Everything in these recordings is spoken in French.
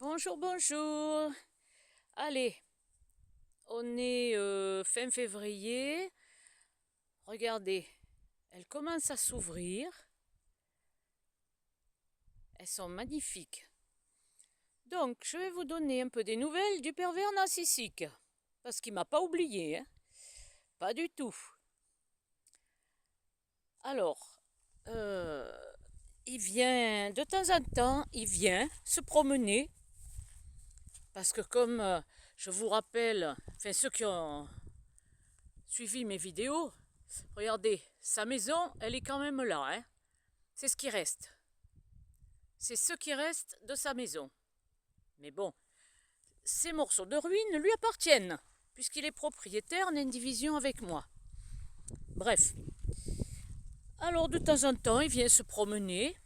Bonjour, bonjour. Allez, on est fin février. Regardez, elles commencent à s'ouvrir. Elles sont magnifiques. Donc, je vais vous donner un peu des nouvelles du pervers narcissique. Parce qu'il m'a pas oublié, hein. Pas du tout. Alors, il vient, de temps en temps, il vient se promener. Parce que comme je vous rappelle, enfin ceux qui ont suivi mes vidéos, regardez, sa maison, elle est quand même là, hein. C'est ce qui reste. C'est ce qui reste de sa maison. Mais bon, ces morceaux de ruines lui appartiennent, puisqu'il est propriétaire d'indivision avec moi. Bref. Alors de temps en temps, il vient se promener.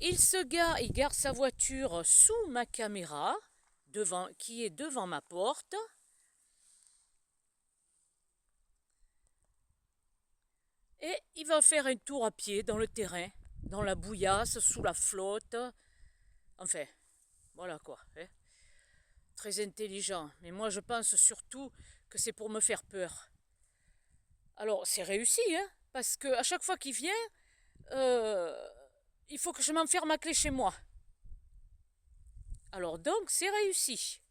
Il garde sa voiture sous ma caméra, qui est devant ma porte. Et il va faire un tour à pied dans le terrain, dans la bouillasse, sous la flotte. Enfin, voilà quoi. Hein. Très intelligent. Mais moi, je pense surtout que c'est pour me faire peur. Alors, c'est réussi, hein, parce qu'à chaque fois qu'il vient, il faut que je m'enferme ma clé chez moi. Alors donc, c'est réussi.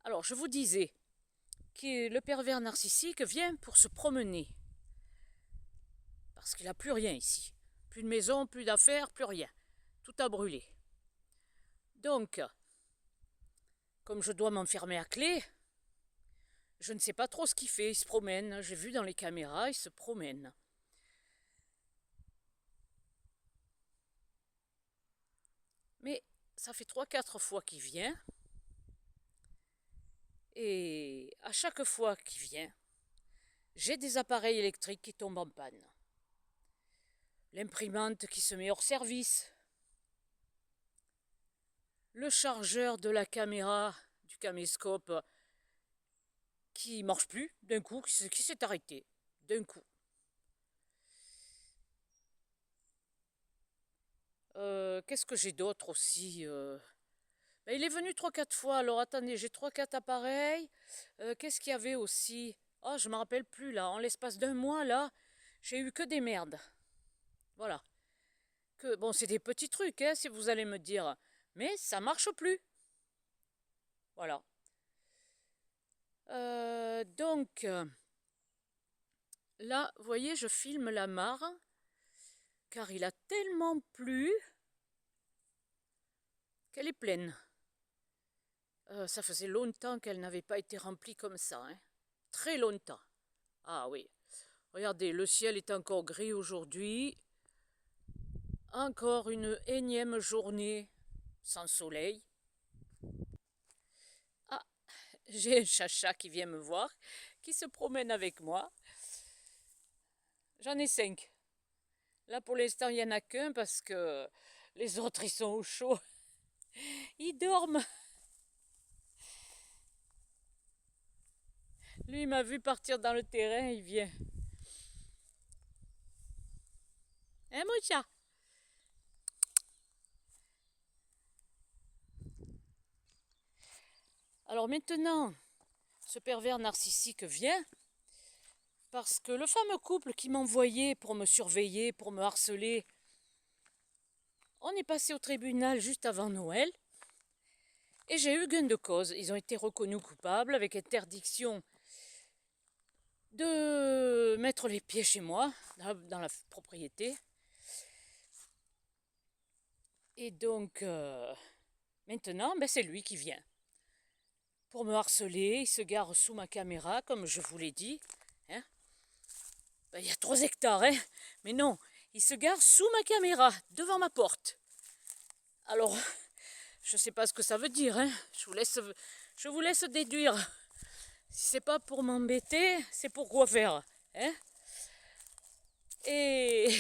Alors, je vous disais que le pervers narcissique vient pour se promener. Parce qu'il n'a plus rien ici. Plus de maison, plus d'affaires, plus rien. Tout a brûlé. Donc, comme je dois m'enfermer à clé, je ne sais pas trop ce qu'il fait. Il se promène. J'ai vu dans les caméras, il se promène. Mais ça fait 3-4 fois qu'il vient. Et à chaque fois qu'il vient, j'ai des appareils électriques qui tombent en panne. L'imprimante qui se met hors service. Le chargeur de la caméra, du caméscope, qui marche plus d'un coup, qui s'est arrêté d'un coup. Qu'est-ce que j'ai d'autre aussi ben, il est venu 3-4 fois, alors attendez, j'ai 3-4 appareils. Qu'est-ce qu'il y avait aussi? Oh, je me rappelle plus là, en l'espace d'un mois là, j'ai eu que des merdes. Voilà. Bon, c'est des petits trucs, hein, si vous allez me dire, mais ça marche plus. Voilà. Donc, là, vous voyez, je filme la mare, car il a tellement plu qu'elle est pleine. Ça faisait longtemps qu'elle n'avait pas été remplie comme ça, hein. Très longtemps. Ah oui. Regardez, le ciel est encore gris aujourd'hui. Encore une énième journée sans soleil. Ah, j'ai un chacha qui vient me voir, qui se promène avec moi. J'en ai 5. Là, pour l'instant, il n'y en a qu'un parce que les autres, ils sont au chaud. Ils dorment. Lui, il m'a vu partir dans le terrain, il vient. Hein, mon chat? Alors maintenant, ce pervers narcissique vient parce que le fameux couple qui m'envoyait pour me surveiller, pour me harceler, on est passé au tribunal juste avant Noël et j'ai eu gain de cause. Ils ont été reconnus coupables avec interdiction de mettre les pieds chez moi, dans la propriété. Et donc, maintenant, ben, c'est lui qui vient. Pour me harceler, il se gare sous ma caméra, comme je vous l'ai dit. Hein. Ben, il y a 3 hectares, hein. Mais non, il se gare sous ma caméra, devant ma porte. Alors, je ne sais pas ce que ça veut dire, hein. Je vous laisse déduire. Si c'est pas pour m'embêter, c'est pour quoi faire, hein. Et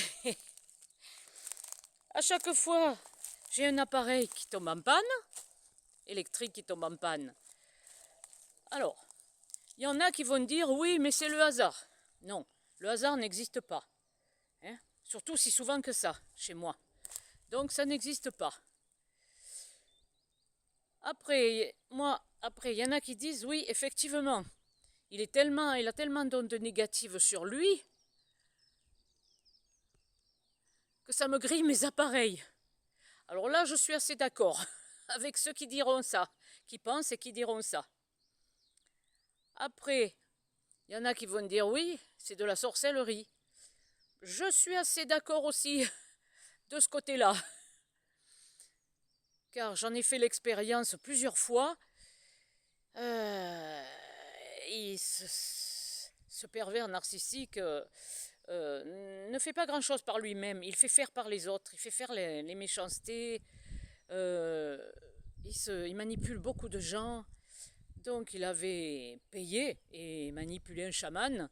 à chaque fois, j'ai un appareil qui tombe en panne, électrique qui tombe en panne. Alors, il y en a qui vont dire oui, mais c'est le hasard. Non, le hasard n'existe pas. Hein. Surtout si souvent que ça, chez moi. Donc ça n'existe pas. Après, il y en a qui disent, oui, effectivement, il a tellement d'ondes négatives sur lui que ça me grille mes appareils. Alors là, je suis assez d'accord avec ceux qui diront ça, qui pensent et qui diront ça. Après, il y en a qui vont dire, oui, c'est de la sorcellerie. Je suis assez d'accord aussi de ce côté-là. Car j'en ai fait l'expérience plusieurs fois. Ce pervers narcissique ne fait pas grand-chose par lui-même. Il fait faire par les autres. Il fait faire les méchancetés. Il manipule beaucoup de gens. Donc il avait payé et manipulé un chaman.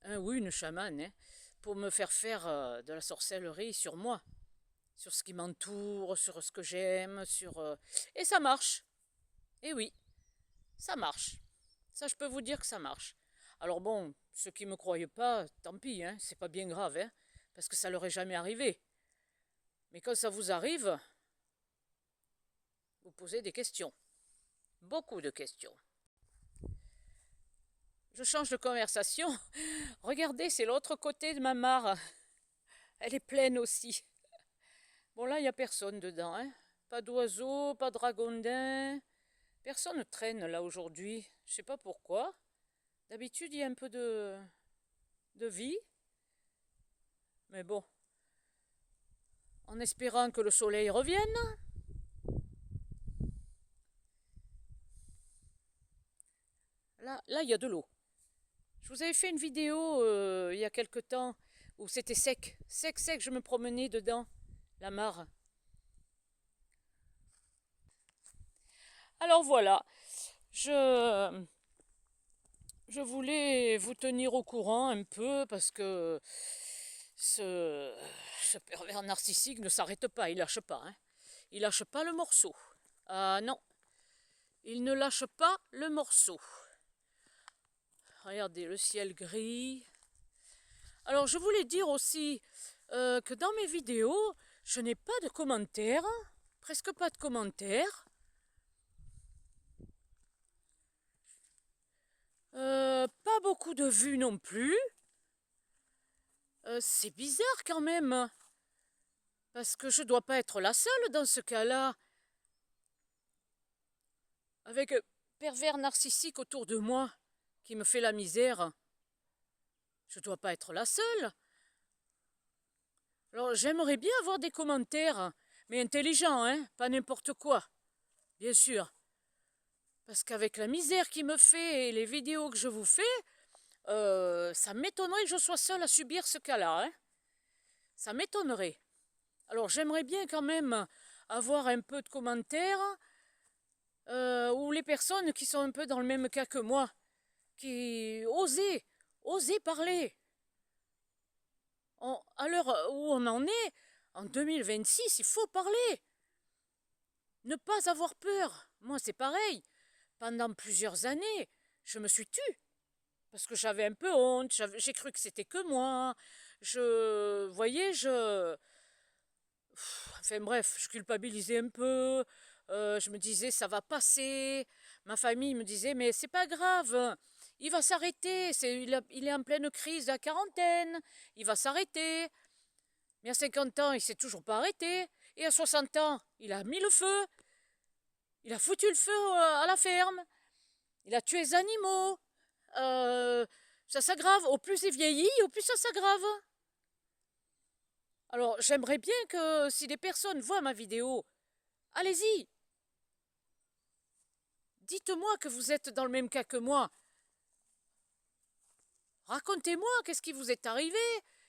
Oui, une chamane, hein, pour me faire de la sorcellerie sur moi. Sur ce qui m'entoure, sur ce que j'aime, et ça marche. Et oui, ça marche. Ça, je peux vous dire que ça marche. Alors bon, ceux qui me croyaient pas, tant pis, hein, c'est pas bien grave, hein, parce que ça leur est jamais arrivé. Mais quand ça vous arrive, vous posez des questions. Beaucoup de questions. Je change de conversation. Regardez, c'est l'autre côté de ma mare. Elle est pleine aussi. Bon, là, il n'y a personne dedans, hein. Pas d'oiseaux, pas de ragondins. Personne ne traîne là aujourd'hui. Je sais pas pourquoi. D'habitude, il y a un peu de vie. Mais bon, en espérant que le soleil revienne. Là, il y a de l'eau. Je vous avais fait une vidéo il y a quelque temps où c'était sec. Sec, sec, je me promenais dedans. La mare. Alors voilà. Je, je voulais vous tenir au courant un peu parce que ce pervers narcissique ne s'arrête pas, il lâche pas. Hein. Il lâche pas le morceau. Ah non, il ne lâche pas le morceau. Regardez le ciel gris. Alors je voulais dire aussi que dans mes vidéos, je n'ai pas de commentaires, presque pas de commentaires. Pas beaucoup de vues non plus. C'est bizarre quand même. Parce que je dois pas être la seule dans ce cas-là. Avec un pervers narcissique autour de moi qui me fait la misère. Je dois pas être la seule. Alors j'aimerais bien avoir des commentaires, mais intelligents, hein, pas n'importe quoi. Bien sûr. Parce qu'avec la misère qu'il me fait et les vidéos que je vous fais, ça m'étonnerait que je sois seule à subir ce cas-là. Hein. Ça m'étonnerait. Alors j'aimerais bien quand même avoir un peu de commentaires ou les personnes qui sont un peu dans le même cas que moi, qui oser parler. À l'heure où on en est, en 2026, il faut parler. Ne pas avoir peur. Moi, c'est pareil. Pendant plusieurs années, je me suis tue. Parce que j'avais un peu honte, j'ai cru que c'était que moi. Enfin bref, je culpabilisais un peu. Je me disais, ça va passer. Ma famille me disait, mais c'est pas grave. Il va s'arrêter. Il est en pleine crise de la quarantaine. Il va s'arrêter. Mais à 50 ans, il s'est toujours pas arrêté. Et à 60 ans, il a mis le feu. Il a foutu le feu à la ferme. Il a tué les animaux. Ça s'aggrave. Au plus il vieillit, au plus ça s'aggrave. Alors, j'aimerais bien que si des personnes voient ma vidéo, allez-y. Dites-moi que vous êtes dans le même cas que moi. Racontez-moi qu'est-ce qui vous est arrivé,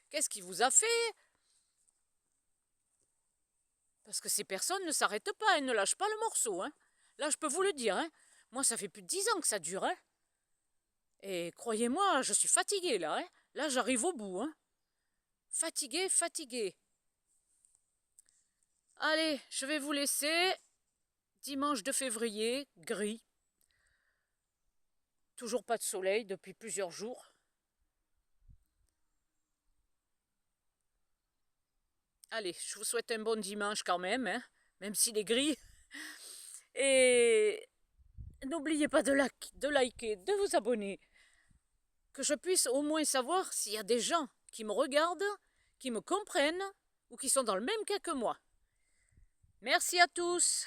qu'est-ce qui vous a fait. Parce que ces personnes ne s'arrêtent pas, elles ne lâchent pas le morceau. Hein. Là, je peux vous le dire. Hein. Moi, ça fait plus de 10 ans que ça dure. Hein. Et croyez-moi, je suis fatiguée là. Hein. Là, j'arrive au bout. Hein. Fatiguée, fatiguée. Allez, je vais vous laisser. Dimanche 2 février, gris. Toujours pas de soleil depuis plusieurs jours. allez, je vous souhaite un bon dimanche quand même, hein, même s'il est gris. Et n'oubliez pas de liker, de vous abonner, que je puisse au moins savoir s'il y a des gens qui me regardent, qui me comprennent ou qui sont dans le même cas que moi. Merci à tous.